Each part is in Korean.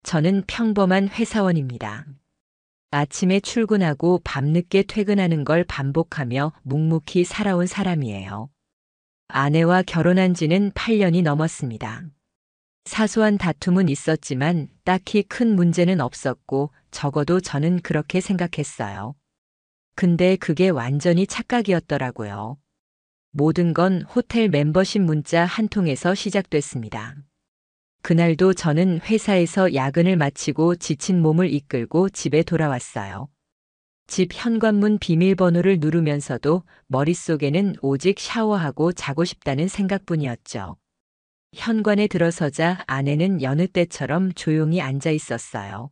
저는 평범한 회사원입니다. 아침에 출근하고 밤늦게 퇴근하는 걸 반복하며 묵묵히 살아온 사람이에요. 아내와 결혼한 지는 8년이 넘었습니다. 사소한 다툼은 있었지만 딱히 큰 문제는 없었고 적어도 저는 그렇게 생각했어요. 근데 그게 완전히 착각이었더라고요. 모든 건 호텔 멤버십 문자 한 통에서 시작됐습니다. 그날도 저는 회사에서 야근을 마치고 지친 몸을 이끌고 집에 돌아왔어요. 집 현관문 비밀번호를 누르면서도 머릿속에는 오직 샤워하고 자고 싶다는 생각뿐이었죠. 현관에 들어서자 아내는 여느 때처럼 조용히 앉아 있었어요.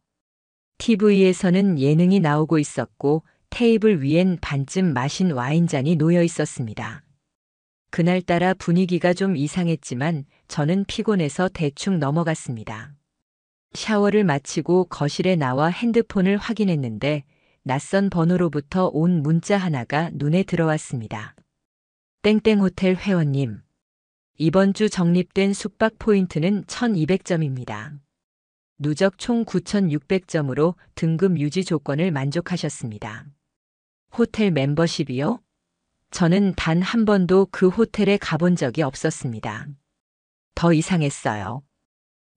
TV에서는 예능이 나오고 있었고 테이블 위엔 반쯤 마신 와인잔이 놓여 있었습니다. 그날따라 분위기가 좀 이상했지만 저는 피곤해서 대충 넘어갔습니다. 샤워를 마치고 거실에 나와 핸드폰을 확인했는데 낯선 번호로부터 온 문자 하나가 눈에 들어왔습니다. 땡땡 호텔 회원님. 이번 주 적립된 숙박 포인트는 1200점입니다. 누적 총 9600점으로 등급 유지 조건을 만족하셨습니다. 호텔 멤버십이요? 저는 단 한 번도 그 호텔에 가본 적이 없었습니다. 더 이상했어요.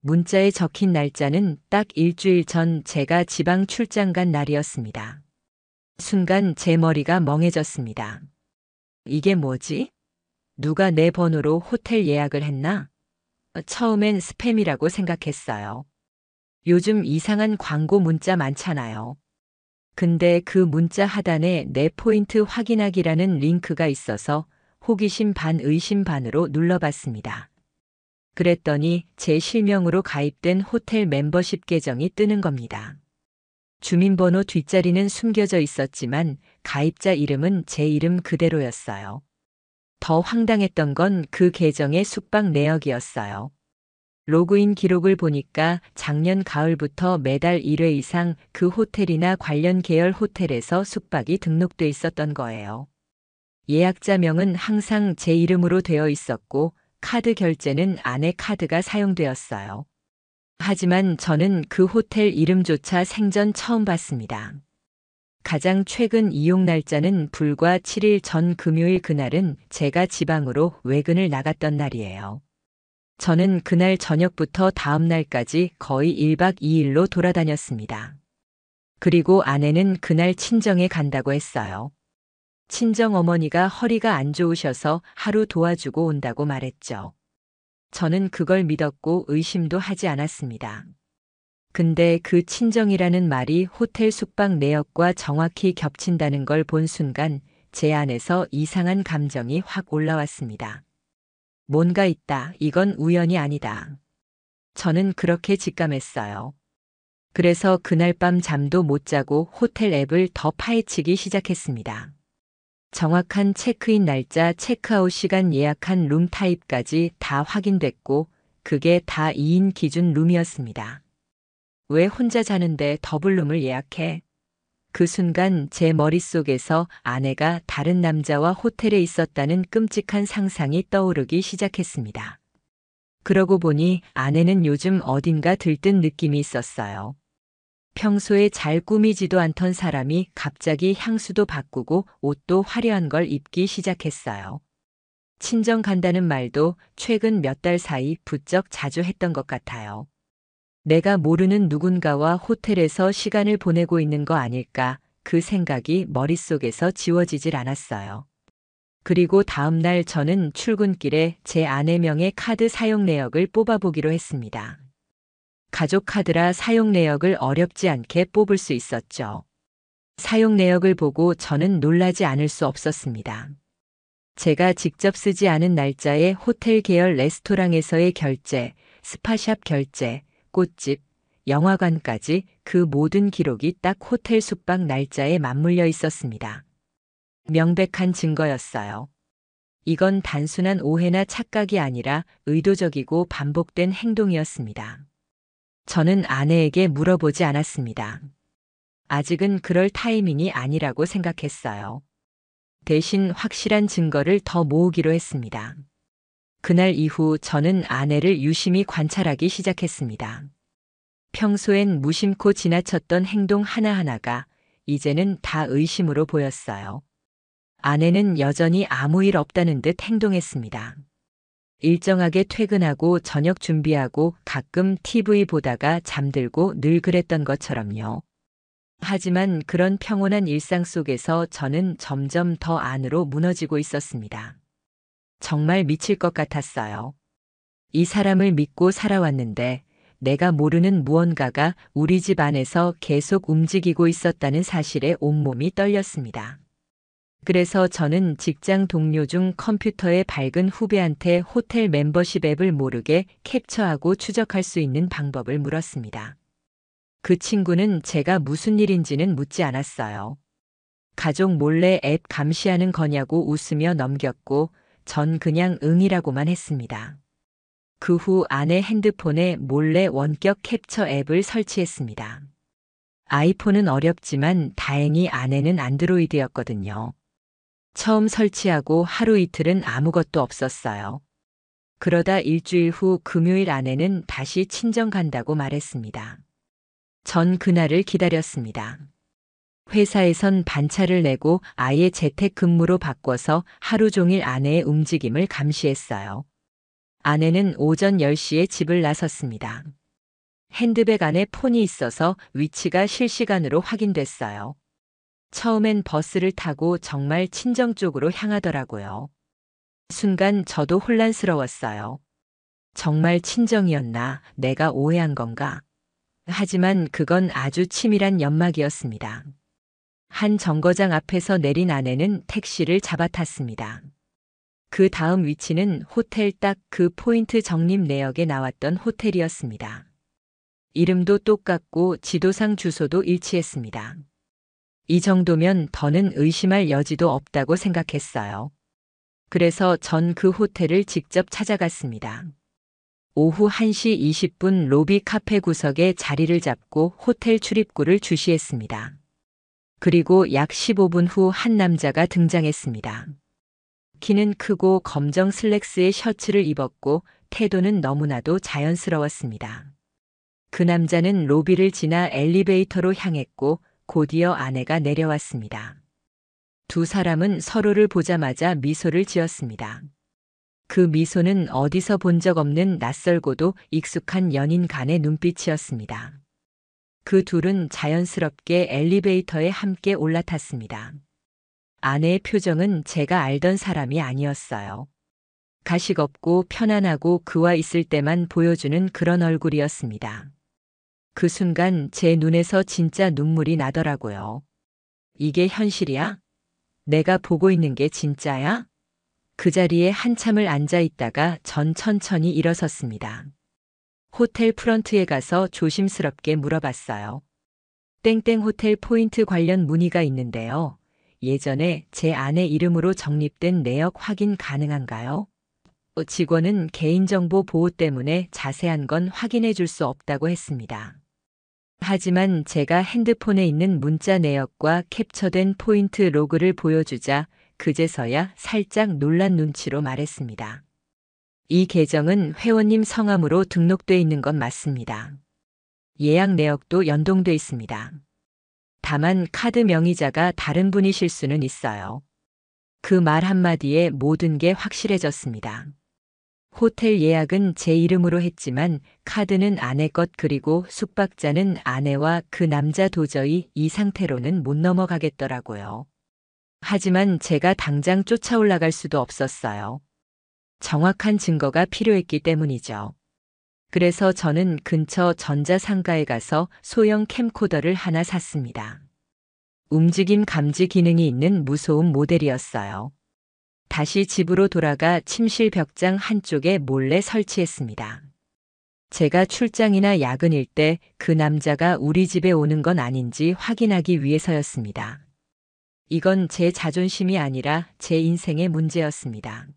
문자에 적힌 날짜는 딱 일주일 전 제가 지방 출장 간 날이었습니다. 순간 제 머리가 멍해졌습니다. 이게 뭐지? 누가 내 번호로 호텔 예약을 했나? 처음엔 스팸이라고 생각했어요. 요즘 이상한 광고 문자 많잖아요. 근데 그 문자 하단에 내 포인트 확인하기라는 링크가 있어서 호기심 반 의심 반으로 눌러봤습니다. 그랬더니 제 실명으로 가입된 호텔 멤버십 계정이 뜨는 겁니다. 주민번호 뒷자리는 숨겨져 있었지만 가입자 이름은 제 이름 그대로였어요. 더 황당했던 건 그 계정의 숙박 내역이었어요. 로그인 기록을 보니까 작년 가을부터 매달 1회 이상 그 호텔이나 관련 계열 호텔에서 숙박이 등록돼 있었던 거예요. 예약자명은 항상 제 이름으로 되어 있었고 카드 결제는 아내 카드가 사용되었어요. 하지만 저는 그 호텔 이름조차 생전 처음 봤습니다. 가장 최근 이용 날짜는 불과 7일 전 금요일, 그날은 제가 지방으로 외근을 나갔던 날이에요. 저는 그날 저녁부터 다음 날까지 거의 1박 2일로 돌아다녔습니다. 그리고 아내는 그날 친정에 간다고 했어요. 친정 어머니가 허리가 안 좋으셔서 하루 도와주고 온다고 말했죠. 저는 그걸 믿었고 의심도 하지 않았습니다. 근데 그 친정이라는 말이 호텔 숙박 내역과 정확히 겹친다는 걸 본 순간 제 안에서 이상한 감정이 확 올라왔습니다. 뭔가 있다. 이건 우연이 아니다. 저는 그렇게 직감했어요. 그래서 그날 밤 잠도 못 자고 호텔 앱을 더 파헤치기 시작했습니다. 정확한 체크인 날짜, 체크아웃 시간, 예약한 룸 타입까지 다 확인됐고 그게 다 2인 기준 룸이었습니다. 왜 혼자 자는데 더블룸을 예약해? 그 순간 제 머릿속에서 아내가 다른 남자와 호텔에 있었다는 끔찍한 상상이 떠오르기 시작했습니다. 그러고 보니 아내는 요즘 어딘가 들뜬 느낌이 있었어요. 평소에 잘 꾸미지도 않던 사람이 갑자기 향수도 바꾸고 옷도 화려한 걸 입기 시작했어요. 친정 간다는 말도 최근 몇 달 사이 부쩍 자주 했던 것 같아요. 내가 모르는 누군가와 호텔에서 시간을 보내고 있는 거 아닐까, 그 생각이 머릿속에서 지워지질 않았어요. 그리고 다음 날 저는 출근길에 제 아내 명의 카드 사용 내역을 뽑아보기로 했습니다. 가족 카드라 사용 내역을 어렵지 않게 뽑을 수 있었죠. 사용 내역을 보고 저는 놀라지 않을 수 없었습니다. 제가 직접 쓰지 않은 날짜에 호텔 계열 레스토랑에서의 결제, 스파샵 결제, 꽃집, 영화관까지 그 모든 기록이 딱 호텔 숙박 날짜에 맞물려 있었습니다. 명백한 증거였어요. 이건 단순한 오해나 착각이 아니라 의도적이고 반복된 행동이었습니다. 저는 아내에게 물어보지 않았습니다. 아직은 그럴 타이밍이 아니라고 생각했어요. 대신 확실한 증거를 더 모으기로 했습니다. 그날 이후 저는 아내를 유심히 관찰하기 시작했습니다. 평소엔 무심코 지나쳤던 행동 하나하나가 이제는 다 의심으로 보였어요. 아내는 여전히 아무 일 없다는 듯 행동했습니다. 일정하게 퇴근하고 저녁 준비하고 가끔 TV 보다가 잠들고 늘 그랬던 것처럼요. 하지만 그런 평온한 일상 속에서 저는 점점 더 안으로 무너지고 있었습니다. 정말 미칠 것 같았어요. 이 사람을 믿고 살아왔는데 내가 모르는 무언가가 우리 집 안에서 계속 움직이고 있었다는 사실에 온몸이 떨렸습니다. 그래서 저는 직장 동료 중 컴퓨터에 밝은 후배한테 호텔 멤버십 앱을 모르게 캡처하고 추적할 수 있는 방법을 물었습니다. 그 친구는 제가 무슨 일인지는 묻지 않았어요. 가족 몰래 앱 감시하는 거냐고 웃으며 넘겼고 전 그냥 응이라고만 했습니다. 그 후 아내 핸드폰에 몰래 원격 캡처 앱을 설치했습니다. 아이폰은 어렵지만 다행히 아내는 안드로이드였거든요. 처음 설치하고 하루 이틀은 아무것도 없었어요. 그러다 일주일 후 금요일 아내는 다시 친정 간다고 말했습니다. 전 그날을 기다렸습니다. 회사에선 반차를 내고 아예 재택근무로 바꿔서 하루 종일 아내의 움직임을 감시했어요. 아내는 오전 10시에 집을 나섰습니다. 핸드백 안에 폰이 있어서 위치가 실시간으로 확인됐어요. 처음엔 버스를 타고 정말 친정 쪽으로 향하더라고요. 순간 저도 혼란스러웠어요. 정말 친정이었나? 내가 오해한 건가? 하지만 그건 아주 치밀한 연막이었습니다. 한 정거장 앞에서 내린 아내는 택시를 잡아탔습니다. 그 다음 위치는 호텔 딱 그 포인트 정립 내역에 나왔던 호텔이었습니다. 이름도 똑같고 지도상 주소도 일치했습니다. 이 정도면 더는 의심할 여지도 없다고 생각했어요. 그래서 전 그 호텔을 직접 찾아갔습니다. 오후 1시 20분 로비 카페 구석에 자리를 잡고 호텔 출입구를 주시했습니다. 그리고 약 15분 후 한 남자가 등장했습니다. 키는 크고 검정 슬랙스에 셔츠를 입었고 태도는 너무나도 자연스러웠습니다. 그 남자는 로비를 지나 엘리베이터로 향했고 곧이어 아내가 내려왔습니다. 두 사람은 서로를 보자마자 미소를 지었습니다. 그 미소는 어디서 본 적 없는 낯설고도 익숙한 연인 간의 눈빛이었습니다. 그 둘은 자연스럽게 엘리베이터에 함께 올라탔습니다. 아내의 표정은 제가 알던 사람이 아니었어요. 가식 없고 편안하고 그와 있을 때만 보여주는 그런 얼굴이었습니다. 그 순간 제 눈에서 진짜 눈물이 나더라고요. 이게 현실이야? 내가 보고 있는 게 진짜야? 그 자리에 한참을 앉아 있다가 전 천천히 일어섰습니다. 호텔 프런트에 가서 조심스럽게 물어봤어요. 땡땡 호텔 포인트 관련 문의가 있는데요. 예전에 제 아내 이름으로 정립된 내역 확인 가능한가요? 직원은 개인정보 보호 때문에 자세한 건 확인해 줄 수 없다고 했습니다. 하지만 제가 핸드폰에 있는 문자 내역과 캡처된 포인트 로그를 보여주자 그제서야 살짝 놀란 눈치로 말했습니다. 이 계정은 회원님 성함으로 등록돼 있는 건 맞습니다. 예약 내역도 연동돼 있습니다. 다만 카드 명의자가 다른 분이실 수는 있어요. 그 말 한마디에 모든 게 확실해졌습니다. 호텔 예약은 제 이름으로 했지만 카드는 아내 것 그리고 숙박자는 아내와 그 남자 도저히 이 상태로는 못 넘어가겠더라고요. 하지만 제가 당장 쫓아올라갈 수도 없었어요. 정확한 증거가 필요했기 때문이죠. 그래서 저는 근처 전자상가에 가서 소형 캠코더를 하나 샀습니다. 움직임 감지 기능이 있는 무소음 모델이었어요. 다시 집으로 돌아가 침실 벽장 한쪽에 몰래 설치했습니다. 제가 출장이나 야근일 때 그 남자가 우리 집에 오는 건 아닌지 확인하기 위해서였습니다. 이건 제 자존심이 아니라 제 인생의 문제였습니다.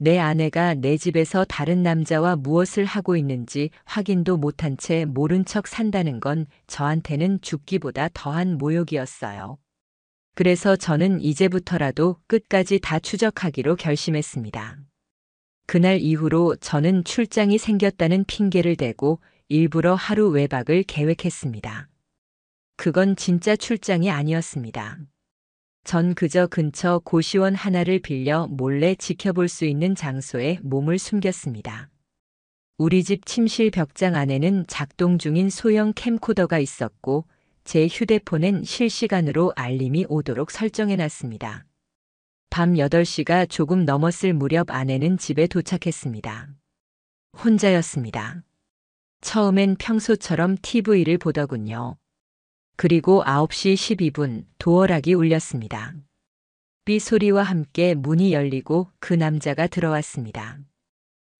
내 아내가 내 집에서 다른 남자와 무엇을 하고 있는지 확인도 못한 채 모른 척 산다는 건 저한테는 죽기보다 더한 모욕이었어요. 그래서 저는 이제부터라도 끝까지 다 추적하기로 결심했습니다. 그날 이후로 저는 출장이 생겼다는 핑계를 대고 일부러 하루 외박을 계획했습니다. 그건 진짜 출장이 아니었습니다. 전 그저 근처 고시원 하나를 빌려 몰래 지켜볼 수 있는 장소에 몸을 숨겼습니다. 우리 집 침실 벽장 안에는 작동 중인 소형 캠코더가 있었고 제 휴대폰엔 실시간으로 알림이 오도록 설정해놨습니다. 밤 8시가 조금 넘었을 무렵 아내는 집에 도착했습니다. 혼자였습니다. 처음엔 평소처럼 TV를 보더군요. 그리고 9시 12분 도어락이 울렸습니다. 삐 소리와 함께 문이 열리고 그 남자가 들어왔습니다.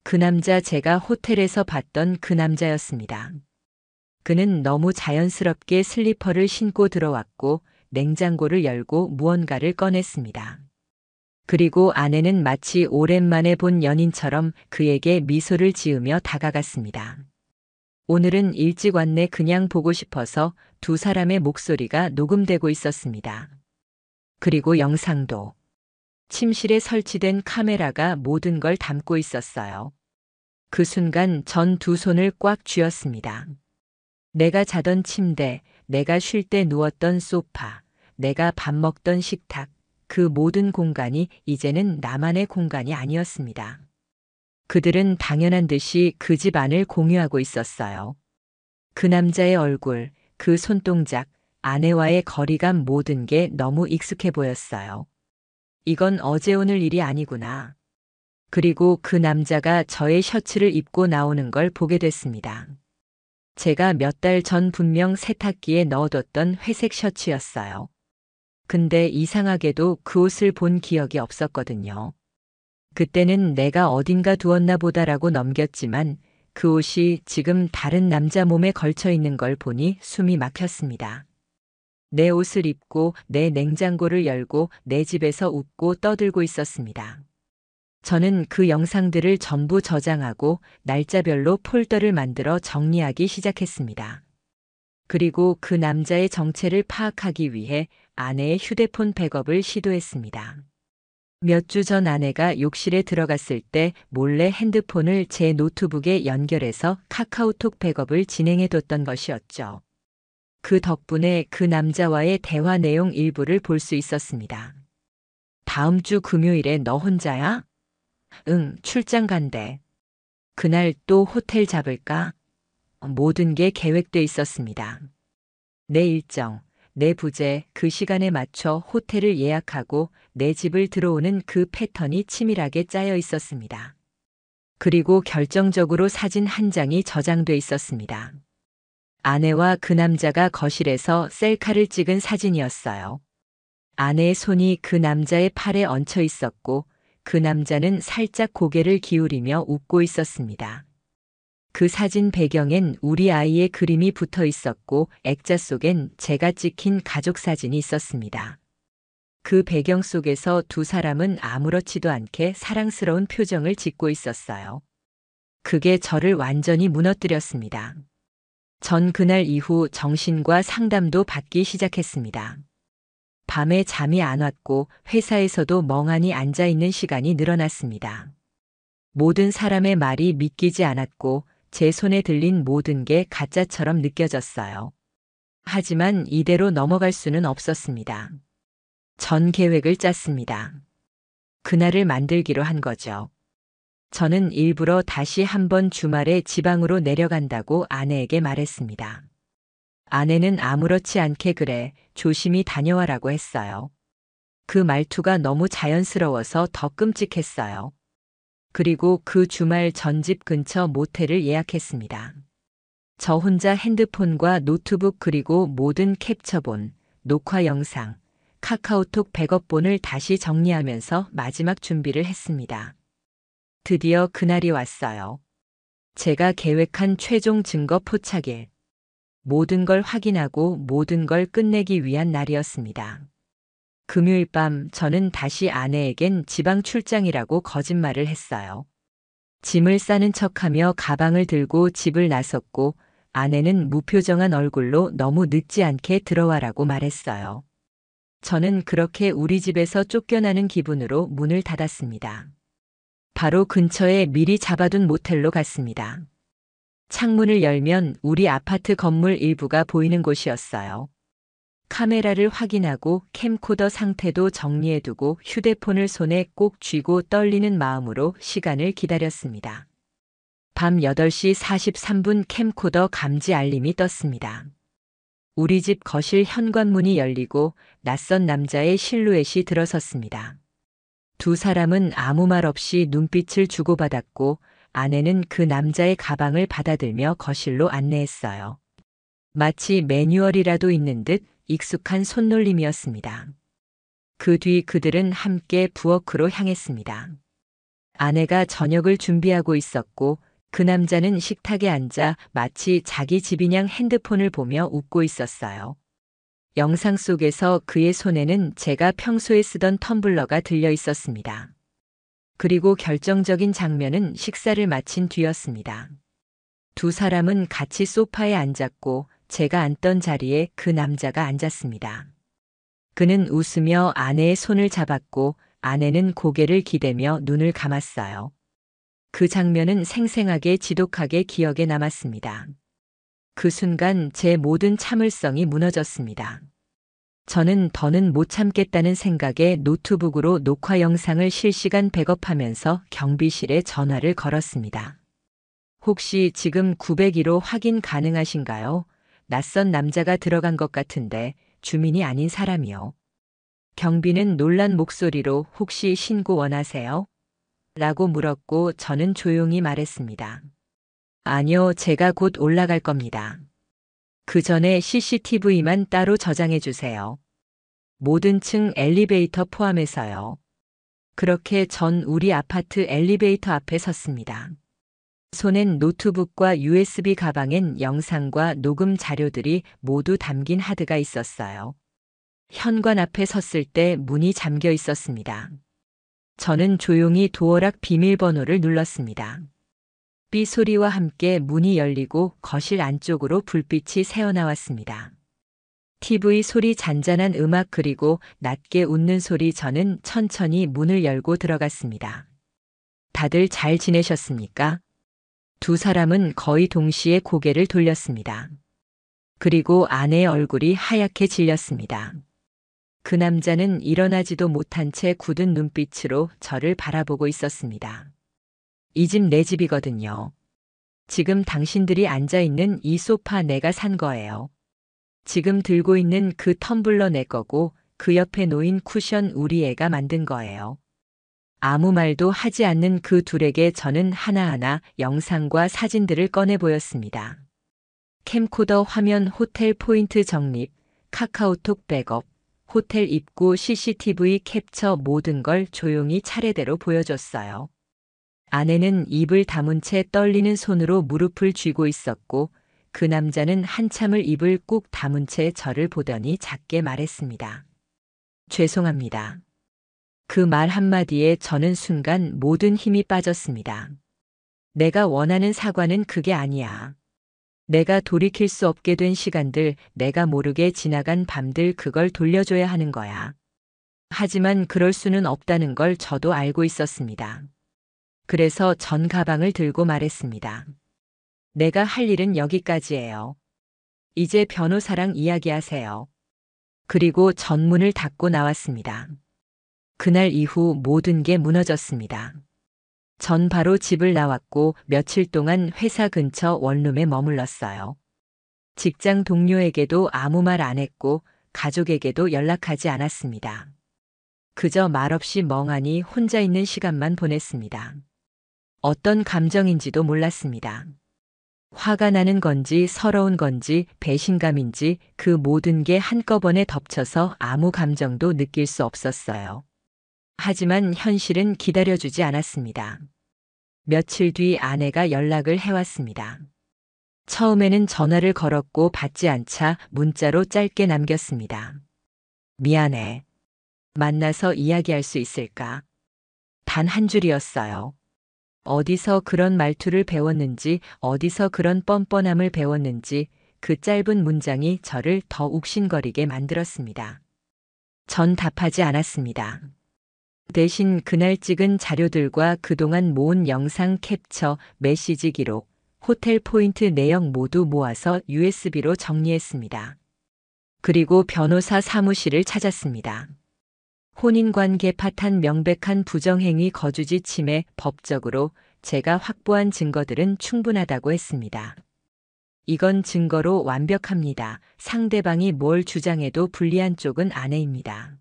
그 남자 제가 호텔에서 봤던 그 남자였습니다. 그는 너무 자연스럽게 슬리퍼를 신고 들어왔고 냉장고를 열고 무언가를 꺼냈습니다. 그리고 아내는 마치 오랜만에 본 연인처럼 그에게 미소를 지으며 다가갔습니다. 오늘은 일찍 왔네 그냥 보고 싶어서 두 사람의 목소리가 녹음되고 있었습니다. 그리고 영상도. 침실에 설치된 카메라가 모든 걸 담고 있었어요. 그 순간 전 두 손을 꽉 쥐었습니다. 내가 자던 침대, 내가 쉴 때 누웠던 소파, 내가 밥 먹던 식탁, 그 모든 공간이 이제는 나만의 공간이 아니었습니다. 그들은 당연한 듯이 그 집 안을 공유하고 있었어요. 그 남자의 얼굴, 그 손동작, 아내와의 거리감 모든 게 너무 익숙해 보였어요. 이건 어제 오늘 일이 아니구나. 그리고 그 남자가 저의 셔츠를 입고 나오는 걸 보게 됐습니다. 제가 몇 달 전 분명 세탁기에 넣어뒀던 회색 셔츠였어요. 근데 이상하게도 그 옷을 본 기억이 없었거든요. 그때는 내가 어딘가 두었나 보다라고 넘겼지만 그 옷이 지금 다른 남자 몸에 걸쳐 있는 걸 보니 숨이 막혔습니다. 내 옷을 입고 내 냉장고를 열고 내 집에서 웃고 떠들고 있었습니다. 저는 그 영상들을 전부 저장하고 날짜별로 폴더를 만들어 정리하기 시작했습니다. 그리고 그 남자의 정체를 파악하기 위해 아내의 휴대폰 백업을 시도했습니다. 몇 주 전 아내가 욕실에 들어갔을 때 몰래 핸드폰을 제 노트북에 연결해서 카카오톡 백업을 진행해뒀던 것이었죠. 그 덕분에 그 남자와의 대화 내용 일부를 볼 수 있었습니다. 다음 주 금요일에 너 혼자야? 응, 출장 간대. 그날 또 호텔 잡을까? 모든 게 계획돼 있었습니다. 내 일정, 내 부재, 그 시간에 맞춰 호텔을 예약하고 내 집을 들어오는 그 패턴이 치밀하게 짜여 있었습니다. 그리고 결정적으로 사진 한 장이 저장돼 있었습니다. 아내와 그 남자가 거실에서 셀카를 찍은 사진이었어요. 아내의 손이 그 남자의 팔에 얹혀 있었고 그 남자는 살짝 고개를 기울이며 웃고 있었습니다. 그 사진 배경엔 우리 아이의 그림이 붙어 있었고 액자 속엔 제가 찍힌 가족 사진이 있었습니다. 그 배경 속에서 두 사람은 아무렇지도 않게 사랑스러운 표정을 짓고 있었어요. 그게 저를 완전히 무너뜨렸습니다. 전 그날 이후 정신과 상담도 받기 시작했습니다. 밤에 잠이 안 왔고 회사에서도 멍하니 앉아 있는 시간이 늘어났습니다. 모든 사람의 말이 믿기지 않았고 제 손에 들린 모든 게 가짜처럼 느껴졌어요. 하지만 이대로 넘어갈 수는 없었습니다. 전 계획을 짰습니다. 그날을 만들기로 한 거죠. 저는 일부러 다시 한번 주말에 지방으로 내려간다고 아내에게 말했습니다. 아내는 아무렇지 않게 그래, 조심히 다녀와라고 했어요. 그 말투가 너무 자연스러워서 더 끔찍했어요. 그리고 그 주말 전 집 근처 모텔을 예약했습니다. 저 혼자 핸드폰과 노트북 그리고 모든 캡처본, 녹화 영상, 카카오톡 백업본을 다시 정리하면서 마지막 준비를 했습니다. 드디어 그날이 왔어요. 제가 계획한 최종 증거 포착일. 모든 걸 확인하고 모든 걸 끝내기 위한 날이었습니다. 금요일 밤 저는 다시 아내에겐 지방 출장이라고 거짓말을 했어요. 짐을 싸는 척하며 가방을 들고 집을 나섰고 아내는 무표정한 얼굴로 너무 늦지 않게 들어와라고 말했어요. 저는 그렇게 우리 집에서 쫓겨나는 기분으로 문을 닫았습니다. 바로 근처에 미리 잡아둔 모텔로 갔습니다. 창문을 열면 우리 아파트 건물 일부가 보이는 곳이었어요. 카메라를 확인하고 캠코더 상태도 정리해두고 휴대폰을 손에 꼭 쥐고 떨리는 마음으로 시간을 기다렸습니다. 밤 8시 43분 캠코더 감지 알림이 떴습니다. 우리 집 거실 현관문이 열리고 낯선 남자의 실루엣이 들어섰습니다. 두 사람은 아무 말 없이 눈빛을 주고받았고 아내는 그 남자의 가방을 받아들며 거실로 안내했어요. 마치 매뉴얼이라도 있는 듯 익숙한 손놀림이었습니다. 그 뒤 그들은 함께 부엌으로 향했습니다. 아내가 저녁을 준비하고 있었고 그 남자는 식탁에 앉아 마치 자기 집이냥 핸드폰을 보며 웃고 있었어요. 영상 속에서 그의 손에는 제가 평소에 쓰던 텀블러가 들려 있었습니다. 그리고 결정적인 장면은 식사를 마친 뒤였습니다. 두 사람은 같이 소파에 앉았고 제가 앉던 자리에 그 남자가 앉았습니다. 그는 웃으며 아내의 손을 잡았고 아내는 고개를 기대며 눈을 감았어요. 그 장면은 생생하게 지독하게 기억에 남았습니다. 그 순간 제 모든 참을성이 무너졌습니다. 저는 더는 못 참겠다는 생각에 노트북으로 녹화 영상을 실시간 백업하면서 경비실에 전화를 걸었습니다. 혹시 지금 901호 확인 가능하신가요? 낯선 남자가 들어간 것 같은데 주민이 아닌 사람이요. 경비는 놀란 목소리로 혹시 신고 원하세요? 라고 물었고 저는 조용히 말했습니다. 아니요, 제가 곧 올라갈 겁니다. 그 전에 CCTV만 따로 저장해 주세요. 모든 층 엘리베이터 포함해서요. 그렇게 전 우리 아파트 엘리베이터 앞에 섰습니다. 손엔 노트북과 USB 가방엔 영상과 녹음 자료들이 모두 담긴 하드가 있었어요. 현관 앞에 섰을 때 문이 잠겨 있었습니다. 저는 조용히 도어락 비밀번호를 눌렀습니다. 삐 소리와 함께 문이 열리고 거실 안쪽으로 불빛이 새어나왔습니다. TV 소리, 잔잔한 음악 그리고 낮게 웃는 소리. 저는 천천히 문을 열고 들어갔습니다. 다들 잘 지내셨습니까? 두 사람은 거의 동시에 고개를 돌렸습니다. 그리고 아내의 얼굴이 하얗게 질렸습니다. 그 남자는 일어나지도 못한 채 굳은 눈빛으로 저를 바라보고 있었습니다. 이 집 내 집이거든요. 지금 당신들이 앉아있는 이 소파 내가 산 거예요. 지금 들고 있는 그 텀블러 내 거고 그 옆에 놓인 쿠션 우리 애가 만든 거예요. 아무 말도 하지 않는 그 둘에게 저는 하나하나 영상과 사진들을 꺼내 보였습니다. 캠코더 화면, 호텔 포인트 적립, 카카오톡 백업, 호텔 입구 CCTV 캡처, 모든 걸 조용히 차례대로 보여줬어요. 아내는 입을 다문 채 떨리는 손으로 무릎을 쥐고 있었고 그 남자는 한참을 입을 꾹 다문 채 저를 보더니 작게 말했습니다. 죄송합니다. 그 말 한마디에 저는 순간 모든 힘이 빠졌습니다. 내가 원하는 사과는 그게 아니야. 내가 돌이킬 수 없게 된 시간들, 내가 모르게 지나간 밤들, 그걸 돌려줘야 하는 거야. 하지만 그럴 수는 없다는 걸 저도 알고 있었습니다. 그래서 전 가방을 들고 말했습니다. 내가 할 일은 여기까지예요. 이제 변호사랑 이야기하세요. 그리고 전문을 닫고 나왔습니다. 그날 이후 모든 게 무너졌습니다. 전 바로 집을 나왔고 며칠 동안 회사 근처 원룸에 머물렀어요. 직장 동료에게도 아무 말 안 했고 가족에게도 연락하지 않았습니다. 그저 말없이 멍하니 혼자 있는 시간만 보냈습니다. 어떤 감정인지도 몰랐습니다. 화가 나는 건지 서러운 건지 배신감인지 그 모든 게 한꺼번에 덮쳐서 아무 감정도 느낄 수 없었어요. 하지만 현실은 기다려주지 않았습니다. 며칠 뒤 아내가 연락을 해왔습니다. 처음에는 전화를 걸었고 받지 않자 문자로 짧게 남겼습니다. 미안해. 만나서 이야기할 수 있을까? 단 한 줄이었어요. 어디서 그런 말투를 배웠는지, 어디서 그런 뻔뻔함을 배웠는지 그 짧은 문장이 저를 더 욱신거리게 만들었습니다. 전 답하지 않았습니다. 대신 그날 찍은 자료들과 그동안 모은 영상 캡처, 메시지 기록, 호텔 포인트 내역 모두 모아서 USB로 정리했습니다. 그리고 변호사 사무실을 찾았습니다. 혼인관계 파탄 명백한 부정행위 거주지 침해 법적으로 제가 확보한 증거들은 충분하다고 했습니다. 이건 증거로 완벽합니다. 상대방이 뭘 주장해도 불리한 쪽은 아내입니다.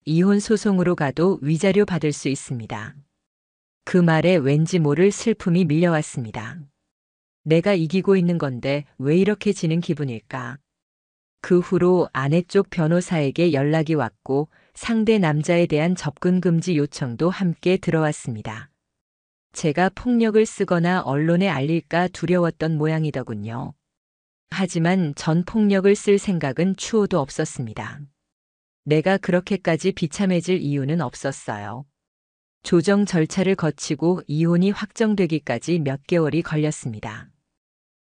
이혼 소송으로 가도 위자료 받을 수 있습니다. 그 말에 왠지 모를 슬픔이 밀려왔습니다. 내가 이기고 있는 건데 왜 이렇게 지는 기분일까? 그 후로 아내 쪽 변호사에게 연락이 왔고 상대 남자에 대한 접근 금지 요청도 함께 들어왔습니다. 제가 폭력을 쓰거나 언론에 알릴까 두려웠던 모양이더군요. 하지만 전 폭력을 쓸 생각은 추호도 없었습니다. 내가 그렇게까지 비참해질 이유는 없었어요. 조정 절차를 거치고 이혼이 확정되기까지 몇 개월이 걸렸습니다.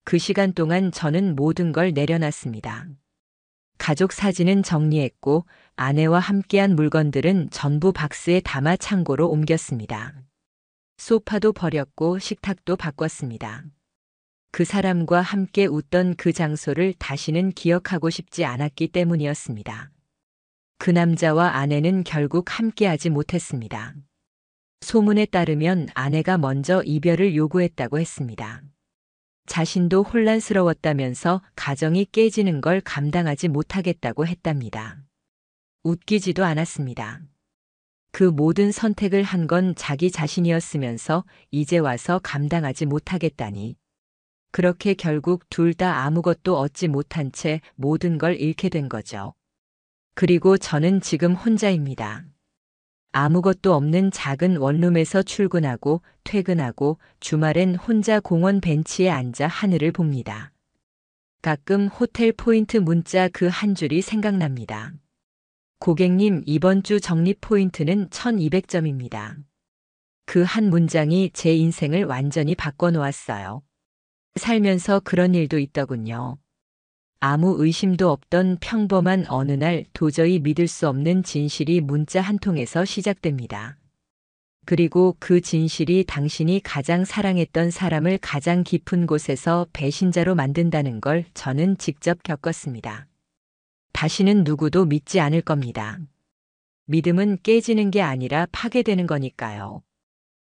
그 시간 동안 저는 모든 걸 내려놨습니다. 가족 사진은 정리했고 아내와 함께한 물건들은 전부 박스에 담아 창고로 옮겼습니다. 소파도 버렸고 식탁도 바꿨습니다. 그 사람과 함께 웃던 그 장소를 다시는 기억하고 싶지 않았기 때문이었습니다. 그 남자와 아내는 결국 함께하지 못했습니다. 소문에 따르면 아내가 먼저 이별을 요구했다고 했습니다. 자신도 혼란스러웠다면서 가정이 깨지는 걸 감당하지 못하겠다고 했답니다. 웃기지도 않았습니다. 그 모든 선택을 한 건 자기 자신이었으면서 이제 와서 감당하지 못하겠다니. 그렇게 결국 둘 다 아무것도 얻지 못한 채 모든 걸 잃게 된 거죠. 그리고 저는 지금 혼자입니다. 아무것도 없는 작은 원룸에서 출근하고 퇴근하고 주말엔 혼자 공원 벤치에 앉아 하늘을 봅니다. 가끔 호텔 포인트 문자 그 한 줄이 생각납니다. 고객님, 이번 주 적립 포인트는 1200점입니다. 그 한 문장이 제 인생을 완전히 바꿔놓았어요. 살면서 그런 일도 있더군요. 아무 의심도 없던 평범한 어느 날 도저히 믿을 수 없는 진실이 문자 한 통에서 시작됩니다. 그리고 그 진실이 당신이 가장 사랑했던 사람을 가장 깊은 곳에서 배신자로 만든다는 걸 저는 직접 겪었습니다. 다시는 누구도 믿지 않을 겁니다. 믿음은 깨지는 게 아니라 파괴되는 거니까요.